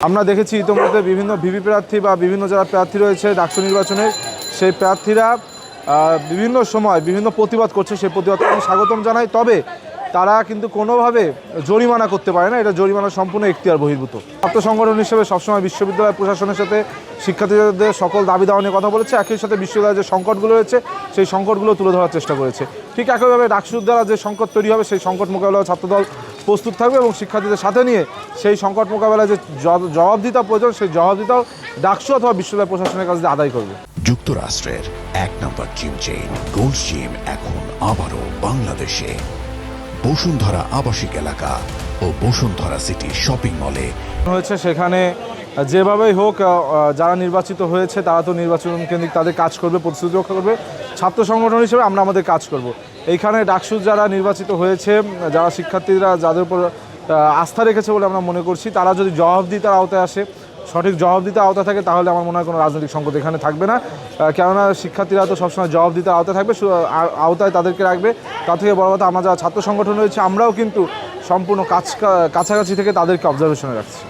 আমরা দেখেছি ইতিমধ্যে বিভিন্ন ভিভি প্রার্থী বা বিভিন্ন যারা প্রার্থী রয়েছে ডাকসু নির্বাচনের সেই প্রার্থীরা বিভিন্ন সময় বিভিন্ন প্রতিবাদ করছে, সেই প্রতিবাদকে আমি স্বাগতম জানাই। তবে তারা কিন্তু কোনোভাবে জরিমানা করতে পারে না, এটা জরিমানা সম্পূর্ণ এখতিয়ার বহির্ভূত। ছাত্র সংগঠন হিসেবে সবসময় বিশ্ববিদ্যালয় প্রশাসনের সাথে শিক্ষার্থীদের সকল দাবি দাওয়া নিয়ে কথা বলেছে, একই সাথে বিশ্ববিদ্যালয়ের যে সংকটগুলো রয়েছে সেই সংকটগুলো তুলে ধরার চেষ্টা করেছে। ঠিক একইভাবে ডাকসুর দ্বারা যে সংকট তৈরি হবে সেই সংকট মোকাবেলায় ছাত্রদল প্রস্তুত থাকবে এবং শিক্ষার্থীদের সাথে নিয়ে সেই সংকট মোকাবেলায় যে জবাবদিহিতা প্রয়োজন সেই জবাবদিহিতাও ডাকসু অথবা বিশ্ববিদ্যালয় প্রশাসনের কাছে আদায় করবে। যুক্তরাষ্ট্রের 1 নম্বর জিম চেইন গোল্ড জিম এখন আবারও বাংলাদেশে। বসুন্ধরা আবাসিক এলাকা ও বসুন্ধরা সিটি শপিং মলে হয়েছে। সেখানে যেভাবেই হোক যারা নির্বাচিত হয়েছে তারা তো নির্বাচন কেন্দ্রিক তাদের কাজ করবে, প্রতিশ্রুতি রক্ষা করবে। ছাত্র সংগঠন হিসেবে আমরা আমাদের কাজ করব। এইখানে ডাকসু যারা নির্বাচিত হয়েছে, যারা শিক্ষার্থীরা যাদের উপর আস্থা রেখেছে বলে আমরা মনে করছি, তারা যদি জবাবদিহিতার আওতায় আসে, সঠিক জবাবদিহিতার আওতায় থাকে, তাহলে আমার মনে হয় কোনো রাজনৈতিক সংকট এখানে থাকবে না। কেননা শিক্ষার্থীরা তো সবসময় জবাবদিহিতার আওতায় থাকবে, আওতায় তাদেরকে রাখবে। তার থেকে বড় কথা, আমরা যারা ছাত্র সংগঠন রয়েছে আমরাও কিন্তু সম্পূর্ণ কাছাকাছি থেকে তাদেরকে অবজারভেশনে রাখছি।